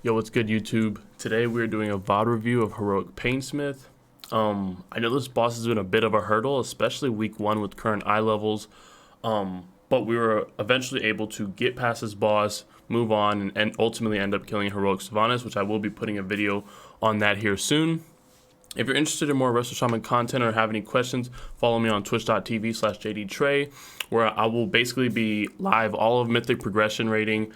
Yo, what's good, YouTube? Today we're doing a VOD review of Heroic Painsmith. I know this boss has been a bit of a hurdle, especially week 1 with current eye levels, but we were eventually able to get past this boss, move on, and ultimately end up killing Heroic Sylvanas, which I will be putting a video on that here soon. If you're interested in more Resto Shaman content or have any questions, follow me on twitch.tv/Jdtre, where I will basically be live all of Mythic progression rating,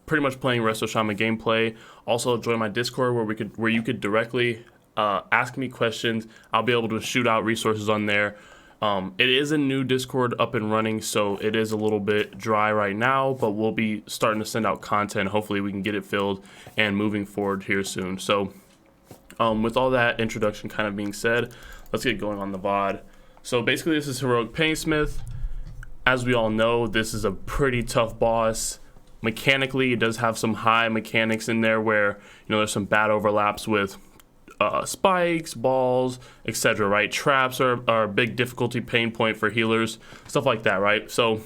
pretty much playing Resto Shaman gameplay. Also join my Discord where you could directly ask me questions. I'll be able to shoot out resources on there. It is a new Discord up and running, so it is a little bit dry right now, but we'll be starting to send out content. Hopefully we can get it filled and moving forward here soon. So with all that introduction kind of being said, let's get going on the VOD. So basically this is Heroic Painsmith. As we all know, this is a pretty tough boss. Mechanically, it does have some high mechanics in there where, there's some bad overlaps with spikes, balls, etc., right? Traps are a big difficulty pain point for healers, stuff like that, right? So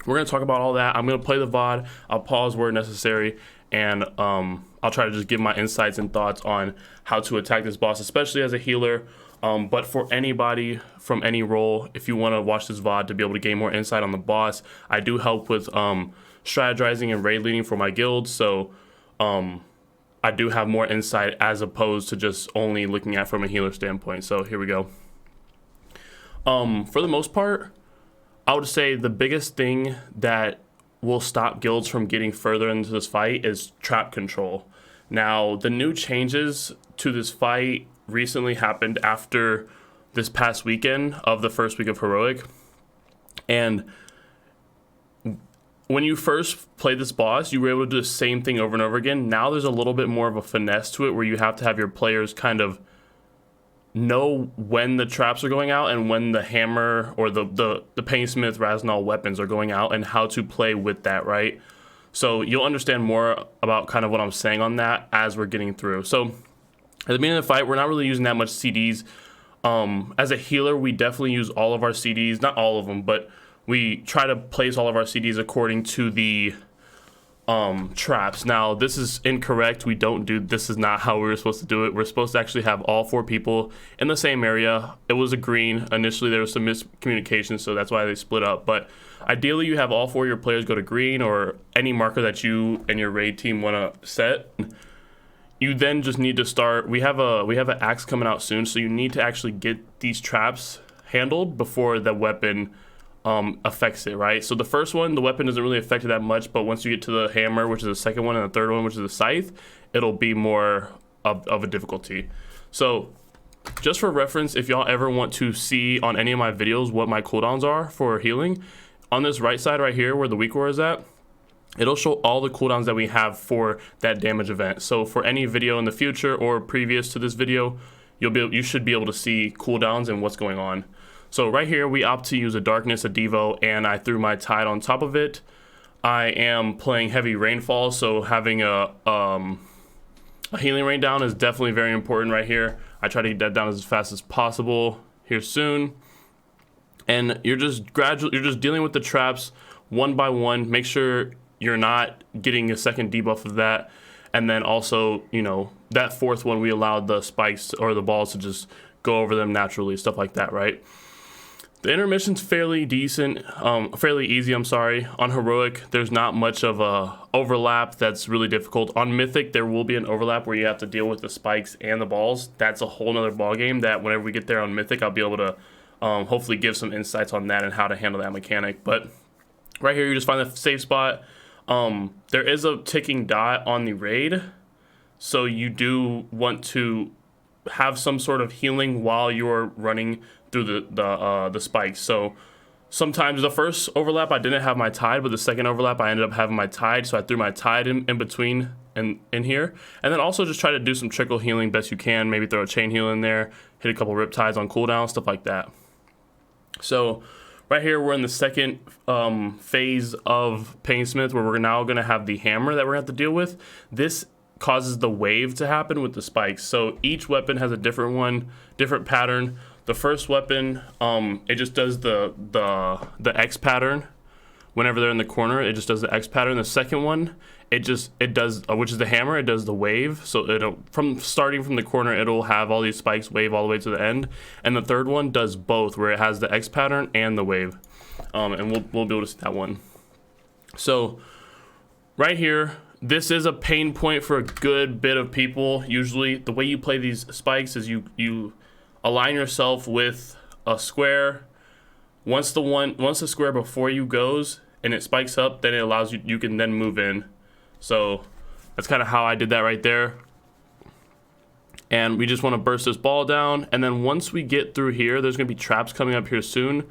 we're going to talk about all that. I'm going to play the VOD. I'll pause where necessary, and I'll try to just give my insights and thoughts on how to attack this boss, especially as a healer. But for anybody from any role, if you want to watch this VOD to be able to gain more insight on the boss, I do help with strategizing and raid leading for my guild, so I do have more insight as opposed to just only looking at from a healer standpoint. So here we go. For the most part, I would say the biggest thing that will stop guilds from getting further into this fight is trap control. Now, the new changes to this fight recently happened after this past weekend of the first week of Heroic, and when you first played this boss, you were able to do the same thing over and over again. Now there's a little bit more of a finesse to it where you have to have your players kind of know when the traps are going out and when the hammer or the Painsmith Raznal weapons are going out and how to play with that, right? So you'll understand more about kind of what I'm saying on that as we're getting through. So at the beginning of the fight, we're not really using that much CDs. As a healer, we definitely use all of our CDs, not all of them, but we try to place all of our CDs according to the traps. Now, this is incorrect. This is not how we were supposed to do it. We're supposed to actually have all 4 people in the same area. It was a green. Initially, there was some miscommunication, so that's why they split up. But ideally, you have all 4 of your players go to green or any marker that you and your raid team want to set. You then just need to start. We have an axe coming out soon, so you need to actually get these traps handled before the weapon affects it, right? So the first one, the weapon doesn't really affect it that much, but once you get to the hammer, which is the second one, and the third one, which is the scythe, it'll be more of a difficulty. So just for reference, if y'all ever want to see on any of my videos what my cooldowns are for healing, on this right side right here where the weak roar is at, it'll show all the cooldowns that we have for that damage event. So for any video in the future or previous to this video, you should be able to see cooldowns and what's going on. So right here, we opt to use a Darkness, a Devo, and I threw my Tide on top of it. I am playing Heavy Rainfall, so having a Healing Rain down is definitely very important right here. I try to get that down as fast as possible here soon. And you're just dealing with the traps one by one. Make sure you're not getting a second debuff of that. And then also, that fourth one, we allowed the spikes or the balls to just go over them naturally, stuff like that, right? The intermission's fairly decent, fairly easy, I'm sorry. On Heroic, there's not much of a overlap that's really difficult. On Mythic, there will be an overlap where you have to deal with the spikes and the balls. That's a whole nother ballgame that whenever we get there on Mythic, I'll be able to hopefully give some insights on that and how to handle that mechanic. But right here, you just find the safe spot. There is a ticking dot on the raid, so you do want to have some sort of healing while you're running through the spikes. So sometimes the first overlap I didn't have my Tide, but the second overlap I ended up having my Tide, so I threw my Tide in between and in here. And then also just try to do some trickle healing best you can, maybe throw a chain heal in there, hit a couple Riptides on cooldown, stuff like that. So right here we're in the second phase of Painsmith, where we're now going to have the hammer that we're going to have to deal with. This causes the wave to happen with the spikes. So each weapon has a different pattern. The first weapon, it just does the X pattern, whenever they're in the corner, it just does the X pattern. The second one, it does, which is the hammer, it does the wave. So it'll, starting from the corner, it'll have all these spikes wave all the way to the end. And the third one does both, where it has the X pattern and the wave. And we'll be able to see that one. So right here, this is a pain point for a good bit of people. Usually the way you play these spikes is you align yourself with a square. Once the square before you goes and it spikes up, then it allows you can then move in. So that's kind of how I did that right there. And we just want to burst this ball down, and then once we get through here, there's going to be traps coming up here soon.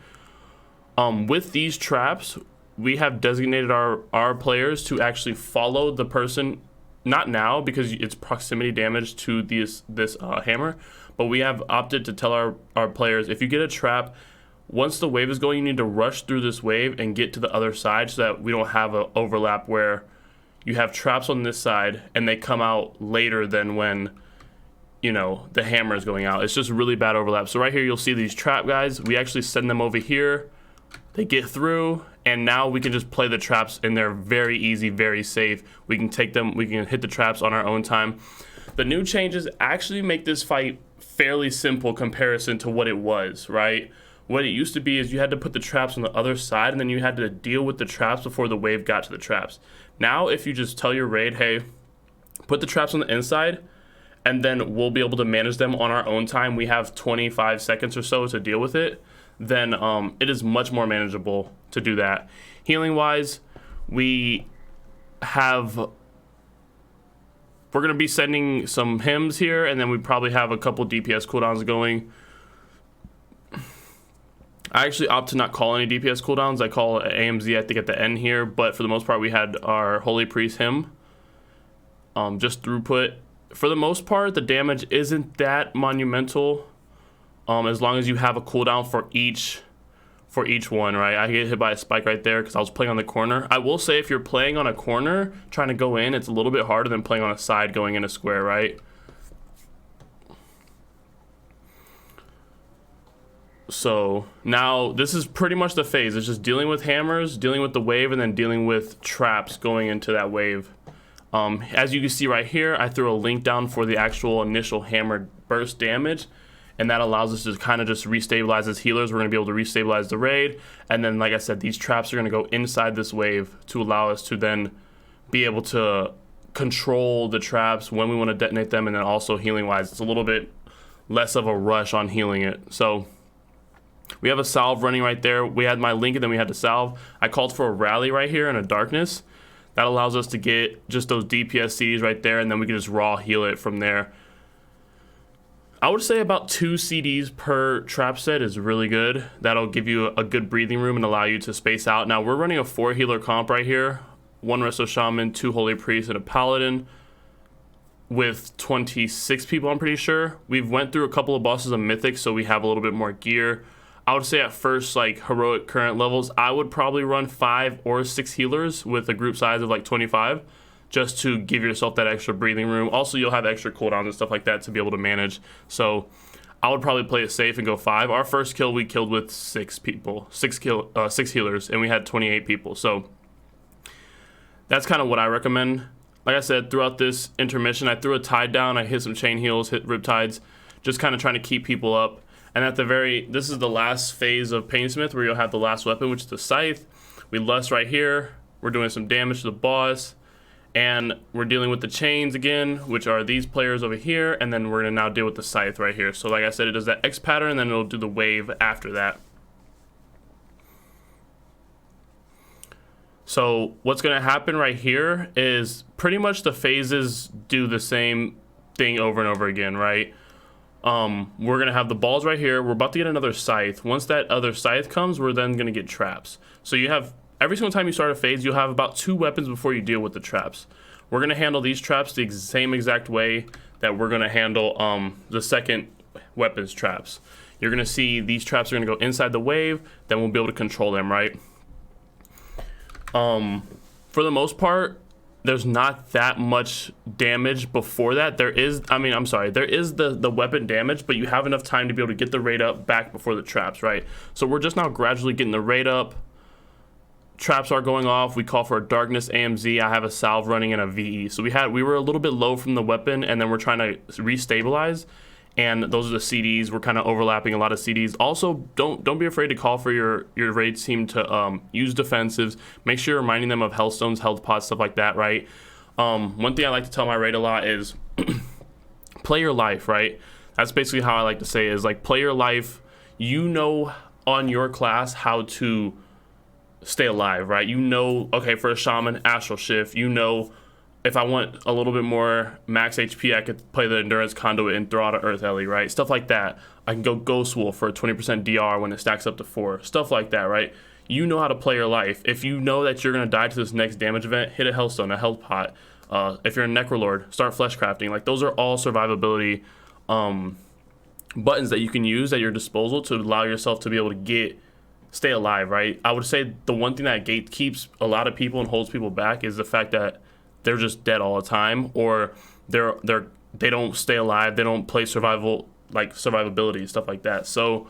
With these traps, we have designated our players to actually follow the person, not now because it's proximity damage to this hammer, but we have opted to tell our players, if you get a trap, once the wave is going, you need to rush through this wave and get to the other side so that we don't have an overlap where you have traps on this side and they come out later than when, you know, the hammer is going out. It's just really bad overlap. So right here, you'll see these trap guys. We actually send them over here. They get through, and now we can just play the traps, and they're very easy, very safe. We can take them, we can hit the traps on our own time. The new changes actually make this fight fairly simple comparison to what it was, right? What it used to be is you had to put the traps on the other side, and then you had to deal with the traps before the wave got to the traps. Now, if you just tell your raid, hey, put the traps on the inside, and then we'll be able to manage them on our own time. We have 25 seconds or so to deal with it. Then it is much more manageable to do that. Healing wise, we're going to be sending some hymns here, and then we probably have a couple DPS cooldowns going. I actually opt to not call any DPS cooldowns. I call AMZ, I think, at the end here, but for the most part, we had our Holy Priest hymn. Just throughput. For the most part, the damage isn't that monumental, as long as you have a cooldown for each one, right? I get hit by a spike right there because I was playing on the corner. I will say if you're playing on a corner, trying to go in, it's a little bit harder than playing on a side going in a square, right? So now this is pretty much the phase. It's just dealing with hammers, dealing with the wave, and then dealing with traps going into that wave. As you can see right here, I threw a link down for the actual initial hammer burst damage, and that allows us to kind of just restabilize as healers. We're going to be able to restabilize the raid, and then, like I said, these traps are going to go inside this wave to allow us to then be able to control the traps when we want to detonate them, and then also healing-wise, it's a little bit less of a rush on healing it. So we have a salve running right there. We had my link, and then we had the salve. I called for a rally right here in a darkness. That allows us to get just those DPS CDs right there, and then we can just raw heal it from there. I would say about 2 CDs per trap set is really good. That'll give you a good breathing room and allow you to space out. Now, we're running a 4 healer comp right here. 1 Resto Shaman, 2 Holy Priests, and a Paladin with 26 people, I'm pretty sure. We've went through a couple of bosses of Mythic, so we have a little bit more gear. I would say at first, like heroic current levels, I would probably run 5 or 6 healers with a group size of like 25, just to give yourself that extra breathing room. Also, you'll have extra cooldowns and stuff like that to be able to manage. So I would probably play it safe and go 5. Our first kill we killed with 6 people, 6 healers, and we had 28 people. So that's kind of what I recommend. Like I said, throughout this intermission, I threw a tide down, I hit some chain heals, hit riptides, just kind of trying to keep people up. And at this is the last phase of Painsmith, where you'll have the last weapon, which is the scythe. We lust right here. We're doing some damage to the boss. And we're dealing with the chains again, which are these players over here. And then we're going to now deal with the scythe right here. So like I said, it does that X pattern, and then it'll do the wave after that. So what's going to happen right here is pretty much the phases do the same thing over and over again, right? We're going to have the balls right here. We're about to get another scythe. Once that other scythe comes, we're then going to get traps. So you have, every single time you start a phase, you'll have about 2 weapons before you deal with the traps. We're going to handle these traps the same exact way that we're going to handle the second weapons traps. You're going to see these traps are going to go inside the wave, then we'll be able to control them, right? For the most part, there's not that much damage before that. There is the weapon damage, but you have enough time to be able to get the raid up back before the traps, right? So we're just now gradually getting the raid up. traps are going off, we call for a darkness AMZ. I have a salve running and a VE. So we were a little bit low from the weapon, and then we're trying to restabilize. And those are the CDs. We're kind of overlapping a lot of CDs. Also, don't be afraid to call for your raid team to use defensives. Make sure you're reminding them of health stones, health pots, stuff like that, right? One thing I like to tell my raid a lot is play your life, right? That's basically how I like to say it, is like play your life. You know on your class how to stay alive, right? You know, okay, for a shaman, astral shift, you know, if I want a little bit more max HP, I could play the Endurance Conduit and throw out an Earth Ellie, right? Stuff like that. I can go Ghost Wolf for a 20% DR when it stacks up to 4. Stuff like that, right? You know how to play your life. If you know that you're going to die to this next damage event, hit a Hellstone, a Health Pot. If you're a Necrolord, start Flesh Crafting. Like, those are all survivability buttons that you can use at your disposal to allow yourself to be able to stay alive, right? I would say the one thing that gatekeeps a lot of people and holds people back is the fact that they're just dead all the time, or they don't stay alive, they don't play survivability, stuff like that. So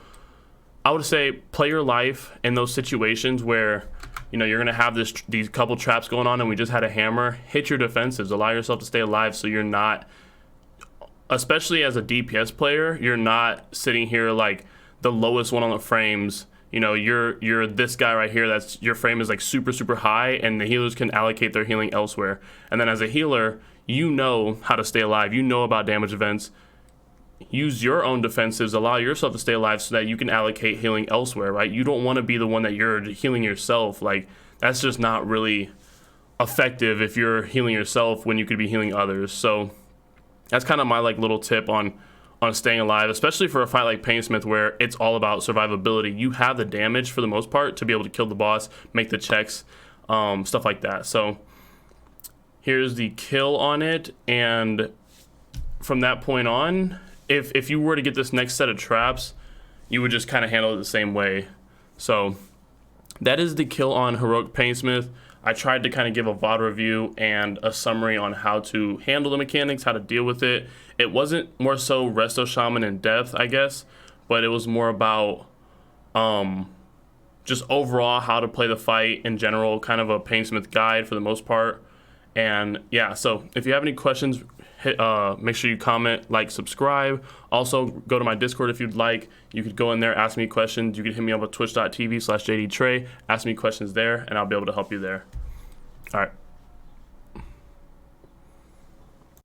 I would say play your life in those situations where, you know, you're gonna have these couple traps going on and we just had a hammer. Hit your defensives, allow yourself to stay alive, so you're not, especially as a DPS player, you're not sitting here like the lowest one on the frames. You know, you're this guy right here, that's your frame is like super, super high, and the healers can allocate their healing elsewhere. And then as a healer, you know how to stay alive. You know about damage events. Use your own defensives, allow yourself to stay alive so that you can allocate healing elsewhere, right? You don't want to be the one that you're healing yourself. Like, that's just not really effective if you're healing yourself when you could be healing others. So that's kind of my like little tip on staying alive, especially for a fight like Painsmith where it's all about survivability. You have the damage for the most part to be able to kill the boss, make the checks, stuff like that. So here's the kill on it, and from that point on, if you were to get this next set of traps, you would just kind of handle it the same way. So that is the kill on Heroic Painsmith. I tried to kind of give a VOD review and a summary on how to handle the mechanics, how to deal with it. It wasn't more so Resto Shaman in depth, I guess, but it was more about just overall how to play the fight in general, kind of a Painsmith guide for the most part. And yeah, so if you have any questions, make sure you comment, like, subscribe. Also, go to my Discord if you'd like. You could go in there, ask me questions. You could hit me up at twitch.tv/Jdtre, ask me questions there, and I'll be able to help you there. All right.